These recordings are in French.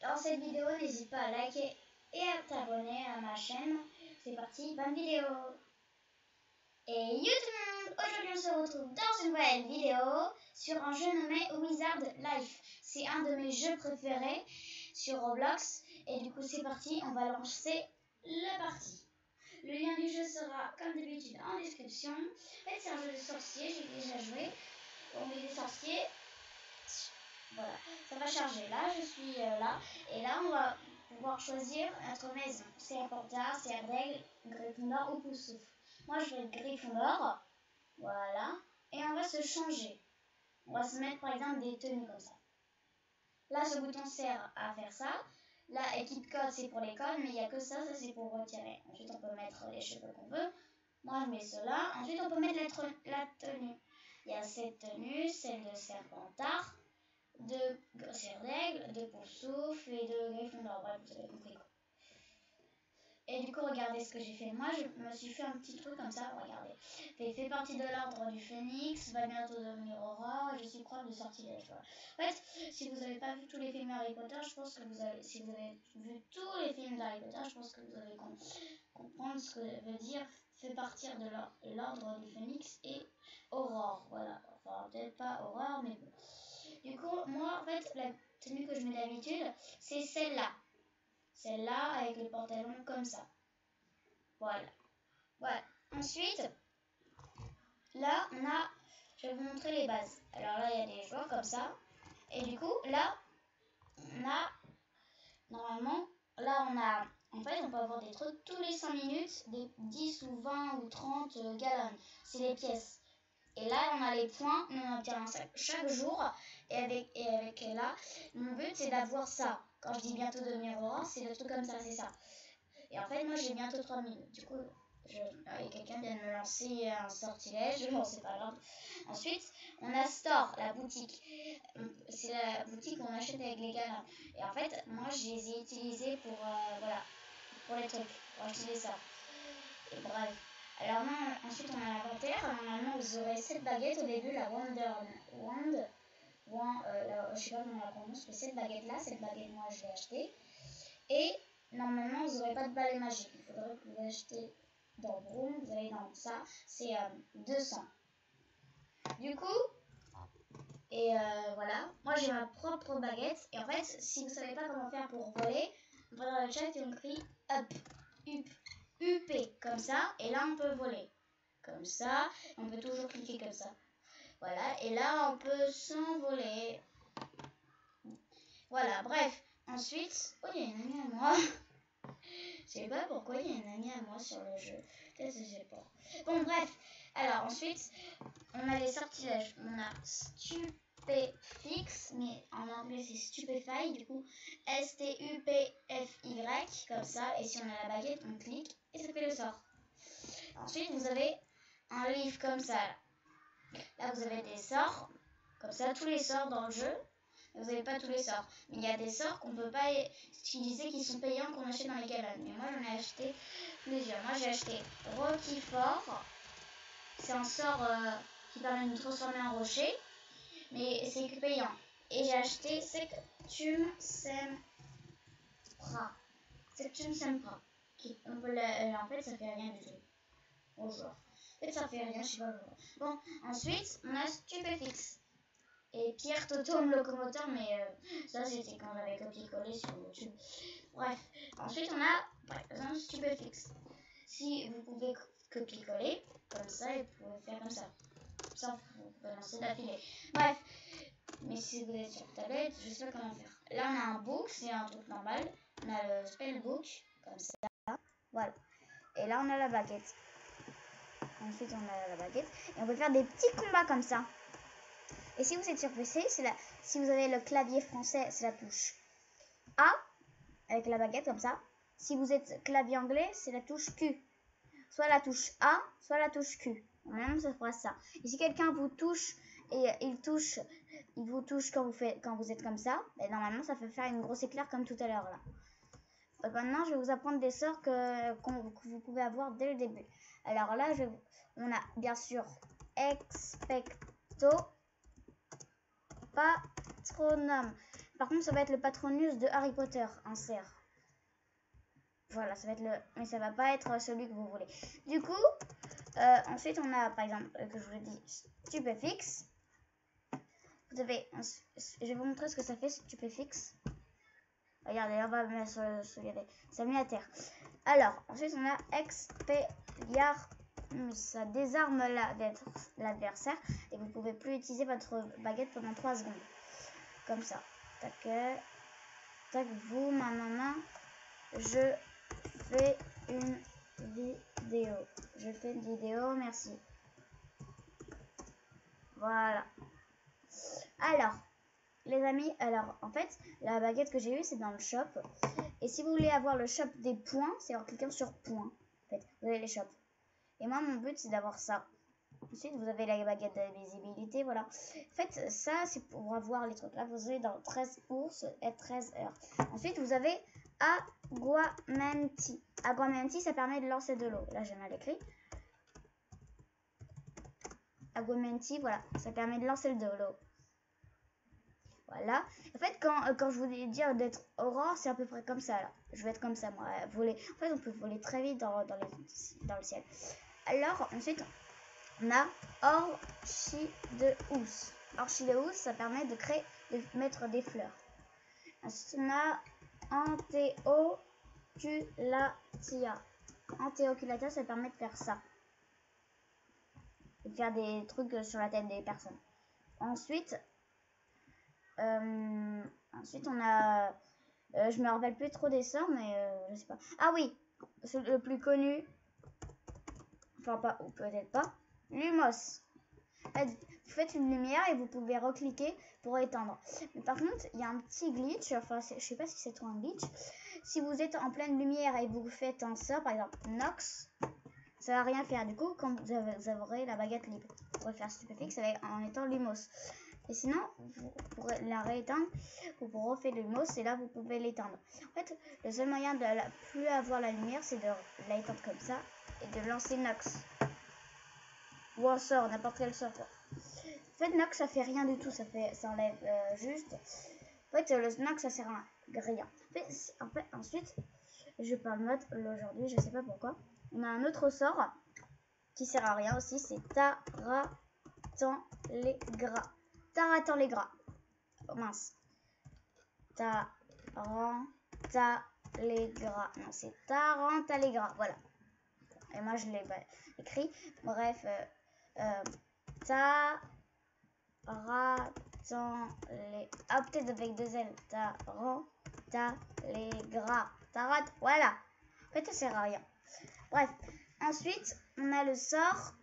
dans cette vidéo, n'hésite pas à liker et à t'abonner à ma chaîne. C'est parti, bonne vidéo. Et yo tout le monde, aujourd'hui on se retrouve dans une nouvelle vidéo sur un jeu nommé Wizard Life. C'est un de mes jeux préférés sur Roblox. Et du coup c'est parti, on va lancer la partie. Le lien du jeu sera comme d'habitude en description. En fait c'est un jeu de sorciers, j'ai déjà joué. On est des sorciers. Voilà, ça va charger. Là, je suis là. Et là, on va pouvoir choisir notre maison. Serpentard, Serdaigle, Gryffondor ou Poussouf. Moi, je vais être Gryffondor. Voilà. Et on va se changer. On va se mettre, par exemple, des tenues comme ça. Là, ce bouton sert à faire ça. Là, équipe code, c'est pour les codes, mais il n'y a que ça. Ça, c'est pour retirer. Ensuite, on peut mettre les cheveux qu'on veut. Moi, je mets cela. Ensuite, on peut mettre la tenue. Il y a cette tenue, celle de Serpentard, de Serdaigle, de Poussouf et de Gryffondor. Bref, vous avez compris quoi. Et du coup, regardez ce que j'ai fait. Moi, je me suis fait un petit truc comme ça. Regardez. Fait partie de l'ordre du Phénix, va bientôt devenir Aurore, et je suis prof de sortilège. Voilà. En fait, si vous n'avez pas vu tous les films Harry Potter, je pense que vous avez. Si vous avez vu tous les films d'Harry Potter, je pense que vous allez comprendre ce que veut dire fait partir de l'ordre du Phénix et Aurore. Voilà. Enfin, peut-être pas Aurore, mais bon. Du coup, moi, en fait, la tenue que je mets d'habitude, c'est celle-là. Celle-là, avec le pantalon comme ça. Voilà. Voilà. Ensuite, là, on a... Je vais vous montrer les bases. Alors là, il y a des joueurs comme ça. Et du coup, là, on a... Normalement, là, on a... En fait, on peut avoir des trucs tous les 5 minutes, des 10 ou 20 ou 30 gallons. C'est les pièces. Et là, on a les points, on obtient chaque jour. Et avec là, mon but, c'est d'avoir ça. Quand je dis bientôt devenir Aurore, c'est le truc comme ça, c'est ça. Et en fait, moi, j'ai bientôt 3 minutes. Du coup, quelqu'un vient de me lancer un sortilège. Bon, c'est pas grave. Ensuite, on a Store, la boutique. C'est la boutique où on achète avec les galons. Et en fait, moi, je les ai utilisés pour, voilà, pour les trucs, pour acheter ça. Et bref. Alors ensuite on a l'inventaire. Normalement vous aurez cette baguette au début, la je sais pas comment on la prononce, mais cette baguette là, cette baguette moi je l'ai achetée. Et normalement vous n'aurez pas de balai magique. Il faudrait que vous achetez dans Broom, vous allez dans ça, c'est 200. Du coup, et voilà, moi j'ai ma propre baguette. Et en fait, si vous savez pas comment faire pour voler, on va dans le chat et on crie up, UP, comme ça, et là on peut voler. Comme ça, on peut toujours cliquer comme ça. Voilà, et là on peut s'envoler. Voilà, bref. Ensuite, oh, il y a une amie à moi. Je sais pas pourquoi il y a une amie à moi sur le jeu. Peut-être que je sais pas. Bon, bref. Alors, ensuite, on a les sortilèges. On a Stupéfix, mais en anglais c'est Stupefy. Du coup, STUPFY, comme ça. Et si on a la baguette, on clique et ça fait le sort. Ensuite, vous avez un livre comme ça. Là, vous avez des sorts, comme ça, tous les sorts dans le jeu. Vous n'avez pas tous les sorts. Mais il y a des sorts qu'on ne peut pas utiliser, qui sont payants, qu'on achète dans les galons. Mais moi, j'en ai acheté plusieurs. Moi, j'ai acheté Roquefort. C'est un sort qui permet de nous transformer en rocher. Mais c'est que payant. Et j'ai acheté Sectum Sempra. Sectum Sempra. En fait, ça fait rien du tout. Au joueur. En fait, ça fait rien, je sais pas. Bon, ensuite, on a Stupéfix. Et Pierre Totome Locomoteur, mais ça c'était quand j'avais copié-collé sur YouTube. Bref, ensuite on a par exemple Stupéfix. Si vous pouvez copier-coller comme ça, et vous pouvez faire comme ça. Ça, vous pouvez lancer d'affilée. Bref, mais si vous êtes sur tablette, je sais pas comment faire. Là on a un book, c'est un truc normal. On a le spellbook, comme ça. Voilà. Et là on a la baguette. Ensuite on a la baguette. Et on peut faire des petits combats comme ça. Et si vous êtes sur PC, si vous avez le clavier français, c'est la touche A, avec la baguette comme ça. Si vous êtes clavier anglais, c'est la touche Q. Soit la touche A, soit la touche Q. Même ça fera ça. Et si quelqu'un vous touche, et il vous touche quand vous êtes comme ça, ben normalement ça fait faire une grosse éclair comme tout à l'heure là. Donc maintenant, je vais vous apprendre des sorts que vous pouvez avoir dès le début. Alors là, on a bien sûr Expecto Patronum. Par contre, ça va être le Patronus de Harry Potter, un cerf. Voilà, ça va être le... Mais ça va pas être celui que vous voulez. Du coup, ensuite, on a, par exemple, que je vous ai dit, Stupéfixe. Vous avez... Je vais vous montrer ce que ça fait, Stupéfixe. Regardez, on va mettre ça met à terre. Alors, ensuite, on a Expelliarmus. Ça désarme l'adversaire et vous pouvez plus utiliser votre baguette pendant 3 secondes. Comme ça. Tac, tac, vous, maintenant, je fais une vidéo. Je fais une vidéo, merci. Voilà. Alors, les amis, alors, en fait, la baguette que j'ai eue, c'est dans le shop. Et si vous voulez avoir le shop des points, c'est en cliquant sur points. En fait, vous avez les shops. Et moi, mon but, c'est d'avoir ça. Ensuite, vous avez la baguette de visibilité, voilà. En fait, ça, c'est pour avoir les trucs. Là, vous avez dans 13 courses et 13 heures. Ensuite, vous avez Aguamenti. Aguamenti, ça permet de lancer de l'eau. Là, j'ai mal écrit. Aguamenti, voilà. Ça permet de lancer de l'eau. Voilà. En fait, quand je voulais dire d'être aurore, c'est à peu près comme ça, là. Je vais être comme ça, moi. Voler. En fait, on peut voler très vite dans le ciel. Alors, ensuite, on a Orchideus. Orchideus, ça permet de mettre des fleurs. Ensuite, on a Anteoculatia. Anteoculatia, ça permet de faire ça. De faire des trucs sur la tête des personnes. Ensuite, on a... je me rappelle plus trop des sorts, mais je sais pas. Ah oui, le plus connu. Enfin, pas, ou peut-être pas. Lumos. Vous faites une lumière et vous pouvez recliquer pour éteindre. Mais par contre, il y a un petit glitch. Enfin, je sais pas si c'est trop un glitch. Si vous êtes en pleine lumière et vous faites un sort, par exemple Nox, ça va rien faire. Du coup, quand vous aurez la baguette libre, vous pourrez faire Stupéfixe en étant Lumos. Et sinon, vous pourrez la rééteindre, vous pourrez refaire Lumos et là, vous pouvez l'éteindre. En fait, le seul moyen de plus avoir la lumière, c'est de l'éteindre comme ça et de lancer Nox. Ou un sort, n'importe quel sort. En fait, Nox, ça fait rien du tout, ça enlève juste. En fait, le Nox, ça sert à rien. En fait, ensuite, je parle mode aujourd'hui, je sais pas pourquoi. On a un autre sort qui sert à rien aussi, c'est Taratan les gras. Taratan les gras. Oh, mince. Taranta les gras. Non, c'est Taranta les gras. Voilà. Et moi, je l'ai écrit. Bref, Taratan les... Ah, peut-être avec 2 L. Taranta les gras. Tarat, voilà. En fait, ça sert à rien. Bref. Ensuite, on a le sort.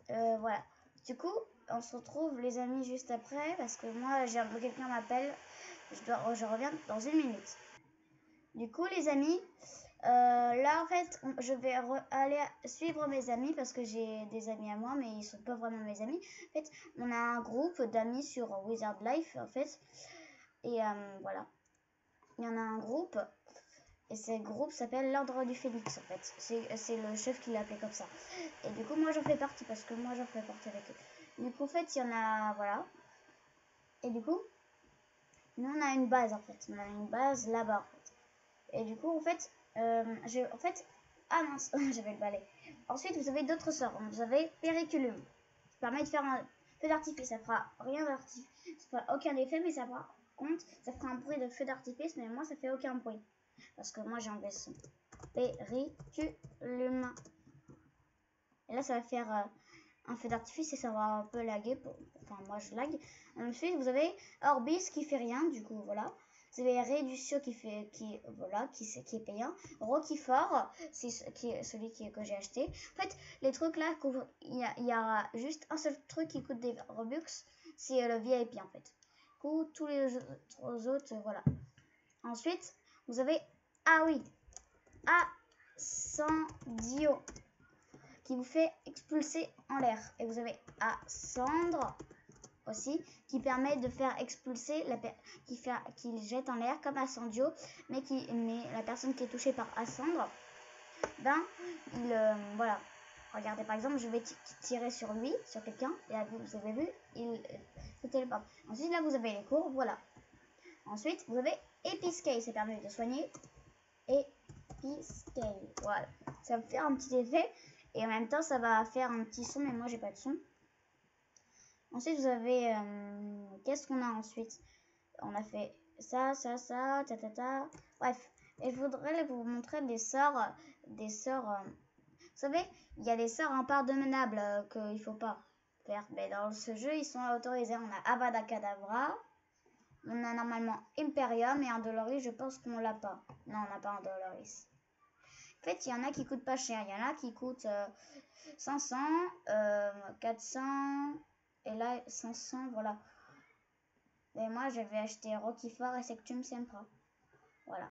Voilà. Du coup, on se retrouve, les amis, juste après. Parce que moi, quelqu'un m'appelle. Je reviens dans 1 minute. Du coup, les amis... là en fait je vais aller suivre mes amis parce que j'ai des amis à moi mais ils sont pas vraiment mes amis. En fait on a un groupe d'amis sur Wizard Life en fait et voilà, il y en a un groupe et ce groupe s'appelle l'Ordre du Phénix en fait, c'est le chef qui l'a appelé comme ça et du coup moi j'en fais partie parce que moi j'en fais partie avec eux. Du coup en fait il y en a, voilà, et du coup nous on a une base en fait, on a une base là-bas en fait. Et du coup en fait ah mince, j'avais le balai. Ensuite, vous avez d'autres sorts. Vous avez Periculum, qui permet de faire un feu d'artifice. Ça fera rien d'artifice, ça fera aucun effet, mais ça fera un bruit de feu d'artifice, mais moi ça fait aucun bruit. Parce que moi j'ai enlevé son Periculum. Et là ça va faire un feu d'artifice et ça va un peu laguer. Enfin, moi je lag. Ensuite, vous avez Orbis qui fait rien, du coup, voilà. Vous avez Reducio qui est payant. Roquefort, c'est celui que j'ai acheté. En fait, les trucs là, il y a juste un seul truc qui coûte des Robux, c'est le VIP en fait. Du coup, tous les autres, voilà. Ensuite, vous avez, ah oui, Ascendio, qui vous fait expulser en l'air. Et vous avez Ascendre aussi, qui permet de faire expulser qui jette en l'air comme Ascendio, mais la personne qui est touchée par Ascendre, ben voilà, regardez par exemple, je vais tirer sur lui, sur quelqu'un, et là, vous avez vu, il se téléporte. Ensuite là vous avez les courbes, voilà. Ensuite, vous avez Episcale, ça permet de soigner. Episcale, voilà. Ça va faire un petit effet et en même temps, ça va faire un petit son, mais moi, j'ai pas de son. Ensuite, vous avez... qu'est-ce qu'on a ensuite? On a fait ça, ta. Bref, et je voudrais vous montrer des sorts. Vous savez, il y a des sorts impardonnables qu'il faut pas faire. Mais dans ce jeu, ils sont autorisés. On a Avada Kedavra. On a normalement Imperium et un Doloris, je pense qu'on l'a pas. Non, on n'a pas un Doloris. En fait, il y en a qui coûtent pas cher. Il y en a qui coûtent 500, 400 et là 500, voilà. Et moi, je vais acheter Roquefort et Sectum Sempra. Voilà.